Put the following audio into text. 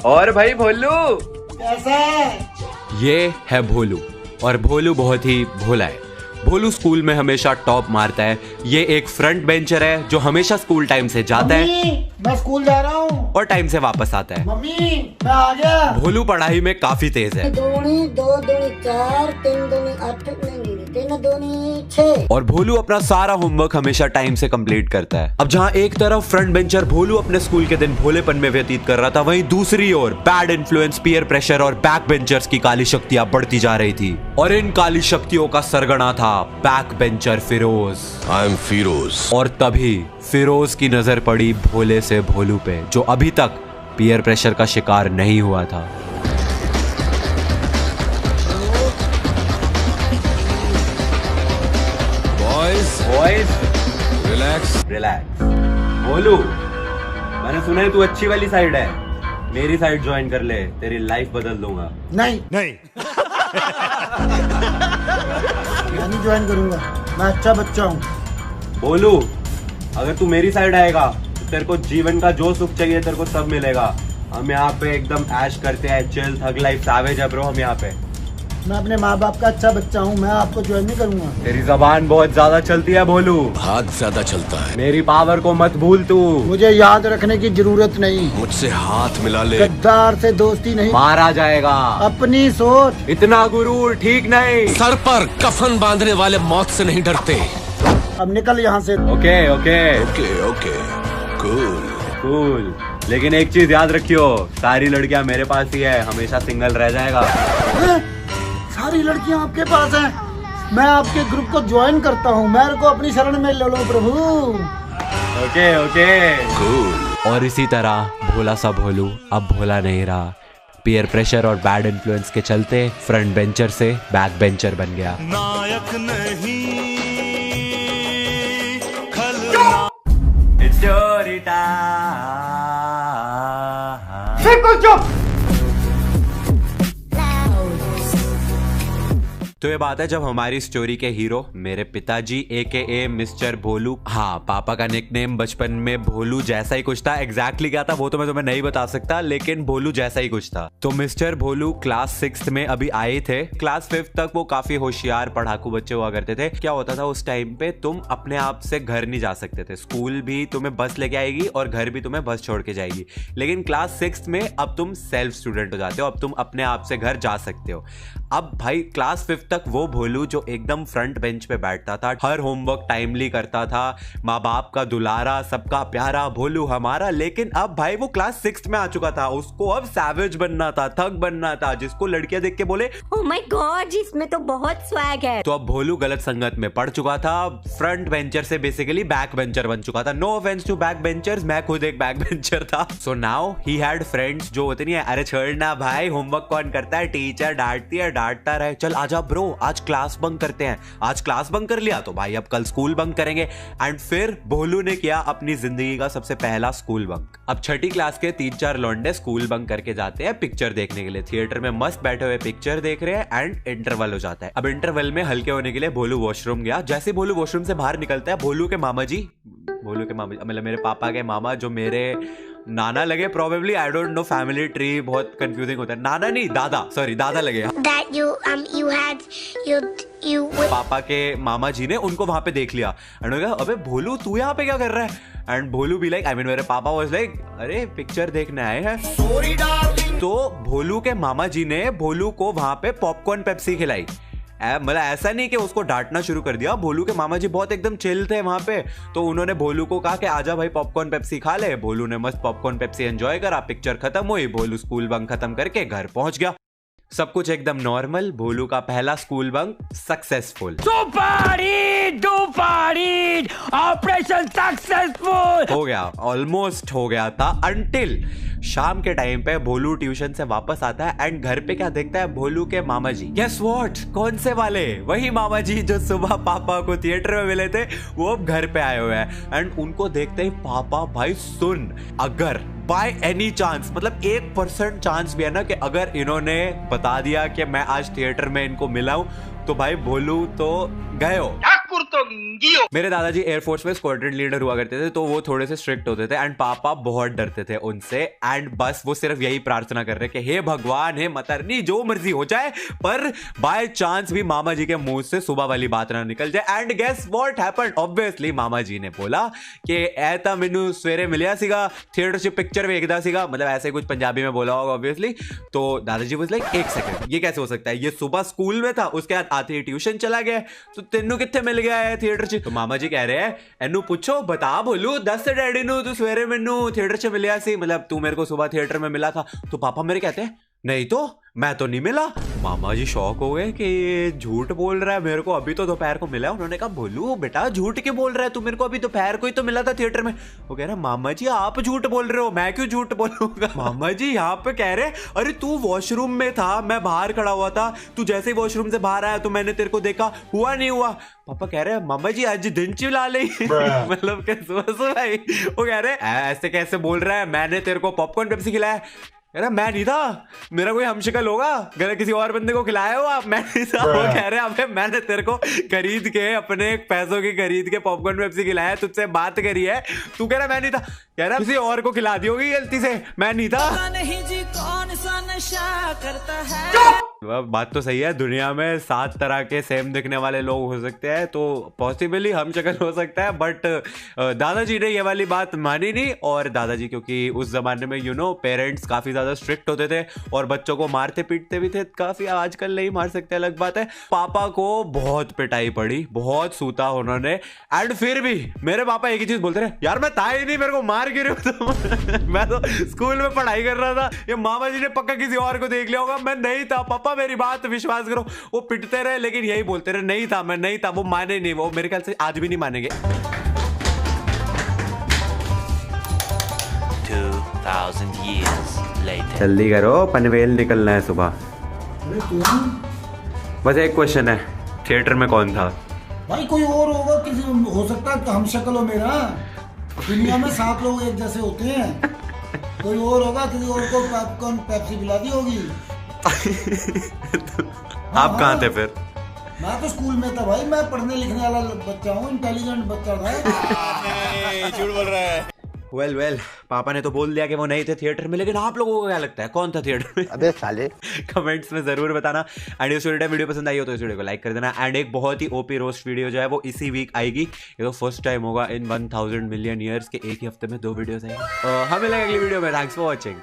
और भाई भोलू कैसा है? ये है भोलू और भोलू बहुत ही भोला है। भोलू स्कूल में हमेशा टॉप मारता है। ये एक फ्रंट बेंचर है जो हमेशा स्कूल टाइम से जाता है मम्मी, मैं स्कूल जा रहा हूँ। और टाइम से वापस आता है। मम्मी मैं आ गया। भोलू पढ़ाई में काफी तेज है दूनी 2 दूनी 4 3 दूनी 8 नहीं 3 दूनी 6। और भोलू अपना सारा होमवर्क हमेशा टाइम से कंप्लीट करता है। अब जहाँ एक तरफ फ्रंट बेंचर भोलू अपने स्कूल के दिन भोलेपन में व्यतीत कर रहा था, वहीं दूसरी ओर बैड इन्फ्लुएंस, पीयर प्रेशर और बैक बेंचर्स की काली शक्तियां बढ़ती जा रही थी। और इन काली शक्तियों का सरगना था back bencher Firoz. I am Firoz. और तभी फिरोज की नजर पड़ी भोले से भोलू पे, जो अभी तक पीयर प्रेशर का शिकार नहीं हुआ था। Boys relax. रिलैक्स। भोलू, मैंने सुना है तू अच्छी वाली साइड है, मेरी साइड ज्वाइन कर ले, तेरी लाइफ बदल दूंगा। नहीं नहीं। मैं नहीं ज्वाइन करूंगा, मैं अच्छा बच्चा हूँ। भोलू, अगर तू मेरी साइड आएगा तो तेरे को जीवन का जो सुख चाहिए तेरे को सब मिलेगा। हम यहाँ पे एकदम ऐश करते हैं, चिल थग लाइफ सैवेज है ब्रो हम यहाँ पे। मैं अपने माँ बाप का अच्छा बच्चा हूँ, मैं आपको ज्वाइन नहीं करूंगा। तेरी जबान बहुत ज्यादा चलती है भोलू, हाथ ज्यादा चलता है। मेरी पावर को मत भूल तू। मुझे याद रखने की जरूरत नहीं। मुझसे हाथ मिला ले। गद्दार से दोस्ती नहीं, मारा जाएगा। अपनी सोच। इतना गुरूर ठीक नहीं। सर पर कफन बांधने वाले मौत से नहीं डरते। अब निकल यहाँ से। Okay okay okay okay cool. Cool, लेकिन एक चीज याद रखियो, सारी लड़कियां मेरे पास ही है, हमेशा सिंगल रह जाएगा। सारी लड़कियाँ आपके पास हैं। मैं आपके ग्रुप को ज्वाइन करता हूँ, मेरे को अपनी शरण में ले लो प्रभु। Okay okay cool. और इसी तरह भोला सा भोलू अब भोला नहीं रहा। पीयर प्रेशर और बैड इन्फ्लुएंस के चलते फ्रंट बेंचर से बैक बेंचर बन गया। नायक नहीं स्टोरी टाइम। बिल्कुल चुप। तो ये बात है जब हमारी स्टोरी के हीरो मेरे पिताजी AKA मिस्टर भोलू, हाँ पापा का निकनेम बचपन में भोलू जैसा ही कुछ था। एग्जैक्टली क्या था वो तो मैं तुम्हें नहीं बता सकता, लेकिन भोलू जैसा ही कुछ था। तो मिस्टर भोलू क्लास 6th में अभी आए थे। क्लास 5th तक वो काफी होशियार पढ़ाकू बच्चे हुआ करते थे। क्या होता था उस टाइम पे, तुम अपने आप से घर नहीं जा सकते थे, स्कूल भी तुम्हें बस लेके आएगी और घर भी तुम्हें बस छोड़ के जाएगी। लेकिन क्लास 6th में अब तुम सेल्फ स्टूडेंट हो जाते हो, अब तुम अपने आप से घर जा सकते हो। अब भाई क्लास 5th तक वो भोलू जो एकदम फ्रंट बेंच पे बैठता था, हर होमवर्क टाइमली करता था, माँ बाप का दुलारा, सबका प्यारा भोलू हमारा। लेकिन अब भाई वो क्लास 6th में आ चुका था, उसको अब सैवेज बनना था, थग बनना था, जिसको लड़कियां देख के बोले ओह माय गॉड इसमें तो बहुत स्वैग है। तो अब भोलू गलत संगत में पड़ चुका था। फ्रंट बेंचर से बेसिकली बैक बेंचर बन चुका था। No offence to back benchers, मैं खुद एक बैक बेंचर था। So now he had friends जो होते नहीं है, अरे छोड़ना भाई होमवर्क कौन करता है, टीचर डांटती है, डांटता रहे, चल आजा ब्रो आज क्लास बंक करते हैं। आज क्लास बंक कर लिया तो भाई अब कल स्कूल बंक करेंगे। एंड फिर भोलू ने किया अपनी जिंदगी का सबसे पहला स्कूल बंक। अब छठी क्लास के 3-4 लौंडे स्कूल बंक करके जाते हैं पिक्चर देखने के लिए। थिएटर में मस्त बैठे हुए पिक्चर देख रहे हैं एंड इंटरवल हो जाता है। अब इंटरवल में हल्के होने के लिए भोलू वॉशरूम गया। जैसे भोलू वॉशरूम से बाहर निकलता है, भोलू के मामा जी मतलब मेरे पापा के मामा जो मेरे नाना लगे, probably I don't know, family tree बहुत कंफ्यूजिंग होता है। नाना नहीं दादा, सॉरी दादा लगे। That you had पापा के मामा जी ने उनको वहां पे देख लिया एंड कहा अबे भोलू तू यहाँ पे क्या कर रहा है। एंड भोलू भी लाइक मेरे पापा वाज लाइक अरे पिक्चर देखने आए हैं। तो भोलू के मामा जी ने भोलू को वहां पे पॉपकॉर्न पेप्सी खिलाई। मतलब ऐसा नहीं कि उसको डांटना शुरू कर दिया, भोलू के मामा जी बहुत एकदम चिल थे वहां पे। तो उन्होंने भोलू को कहा कि आजा भाई पॉपकॉर्न पेप्सी खा ले। भोलू ने मस्त पॉपकॉर्न पेप्सी एंजॉय करा, पिक्चर खत्म हुई, भोलू स्कूल बंक खत्म करके घर पहुंच गया। सब कुछ एकदम नॉर्मल। भोलू का पहला school bunk successful. Operation successful हो गया, ऑलमोस्ट हो गया था, अंटिल शाम के टाइम पे भोलू ट्यूशन से वापस आता है एंड घर पे क्या देखता है, भोलू के मामा जी। गेस व्हाट, कौन से वाले? वही मामा जी जो सुबह पापा को थिएटर में मिले थे, वो अब घर पे आए हुए हैं। एंड उनको देखते ही पापा भाई सुन, अगर बाय एनी चांस, मतलब 1% चांस भी है ना कि अगर इन्होंने बता दिया कि मैं आज थिएटर में इनको मिला हूं, तो भाई भोलू तो गए हो। मेरे दादाजी एयरफोर्स में स्क्वाड्रन लीडर हुआ करते थे, तो वो थोड़े से स्ट्रिक्ट होते थे एंड पापा बहुत डरते थे उनसे। एंड बस वो सिर्फ यही प्रार्थना कर रहे कि हे भगवान, हे मतरनी, जो मर्जी हो जाए, पर बाय चांस भी मामा जी के मुंह से सुबह वाली बात ना निकल जाए। And guess what happened? Obviously मामा जी ने बोला कि ऐता मैनू सवेरे मिलिया सीगा, थिएटर से पिक्चर वेखदा सीगा, मतलब ऐसे कुछ पंजाबी में बोला होगा ऑब्वियसली। तो दादाजी वाज लाइक, एक सेकंड, ये कैसे हो सकता है? ये सुबह स्कूल में था, उसके बाद आते ही ट्यूशन चला गया, तो तेनू कित्थे मिल गया है थिएटर च? तो मामा जी कह रहे हैं, एनू पूछो, बता बोलू, दस से डैडी नू तू सवेरे मैनू थिएटर च मिलिया सी, मतलब तू मेरे को सुबह थिएटर में मिला था। तो पापा मेरे कहते हैं, नहीं तो मैं तो नहीं मिला। मामा जी शॉक हो गए कि ये झूठ बोल रहा है, मेरे को अभी तो दोपहर को मिला। उन्होंने कहा, बोलू बेटा झूठ क्यों बोल रहा है, तू मेरे को अभी दोपहर को ही तो मिला था थिएटर में। वो कह रहा, मामा जी आप झूठ बोल रहे हो, मैं क्यों झूठ बोलूंगा? मामा जी यहाँ पे कह रहे, अरे तू वॉशरूम में था, मैं बाहर खड़ा हुआ था, तू जैसे ही वॉशरूम से बाहर आया तो मैंने तेरे को देखा, हुआ नहीं हुआ? पापा कह रहे, मामा जी आज दिन चिल्ला ले मतलब कैसे भाई? वो कह रहे, ऐसे कैसे बोल रहा है, मैंने तेरे को पॉपकॉर्न पेप्सी खिलाया। अरे मैं नहीं था, मेरा कोई हमशक्ल होगा, गलत किसी और बंदे को खिलाया हो आप, मैं नहीं था। वो कह रहे हैं, मैंने तेरे को खरीद के, अपने पैसों की खरीद के पॉपकॉर्न पेप्सी खिलाया, तुझसे बात करी है, तू कह रहा मैं नहीं था। कह रहा किसी और को खिला दी होगी गलती से, मैं नहीं था। नहीं जी कौन सा नशा करता है। बात तो सही है, दुनिया में 7 तरह के सेम दिखने वाले लोग हो सकते हैं, तो पॉसिबली हम शक्ल हो सकता है। बट दादाजी ने ये वाली बात मानी नहीं। और दादाजी क्योंकि उस जमाने में पेरेंट्स काफी ज्यादा स्ट्रिक्ट होते थे और बच्चों को मारते पीटते भी थे काफी, आजकल नहीं मार सकते, अलग बात है। पापा को बहुत पिटाई पड़ी, बहुत सूता उन्होंने। एंड फिर भी मेरे पापा एक ही चीज बोलते रहे, यार मैं था ही नहीं, मेरे को मार क्यों रहे हो? मैं तो स्कूल में पढ़ाई कर रहा था, ये मामा जी ने पक्का किसी और को देख लिया होगा, मैं नहीं था पापा, मेरी बात विश्वास करो। वो पिटते रहे लेकिन यही बोलते रहे, नहीं था, मैं नहीं था। वो माने नहीं, वो मेरे ख्याल से आज भी नहीं मानेंगे। 2000 years later. जल्दी करो, पनवेल निकलना है सुबह। अरे तुम बस एक क्वेश्चन है, थिएटर में कौन था? भाई कोई और होगा, किसी हो सकता है हम शक्ल हो मेरा। दुनिया में 7 लोग एक जैसे होते हैं, कोई और होगा, किसी और को पॉपकॉर्न पेप्सी पिला दी होगी। आप कहाँ थे फिर? मैं तो स्कूल में था भाई, मैं पढ़ने लिखने वाला बच्चा हूँ, इंटेलिजेंट बच्चा था। झूठ बोल रहा है। वेल पापा ने तो बोल दिया कि वो नहीं थे थिएटर में, लेकिन आप लोगों को क्या लगता है कौन था थिएटर में? अबे साले कमेंट्स में जरूर बताना। एंड इस वीडियो पसंद आई हो तो इस वीडियो को लाइक कर देना। एंड एक बहुत ही ओपी रोस्ट वीडियो जो है वो इसी वीक आएगी। ये तो फर्स्ट टाइम होगा इन 1000 मिलियन ईयर्स के एक ही हफ्ते में 2 वीडियोस आएंगी। हमें मिलेंगे अगली वीडियो में। Thanks for watching.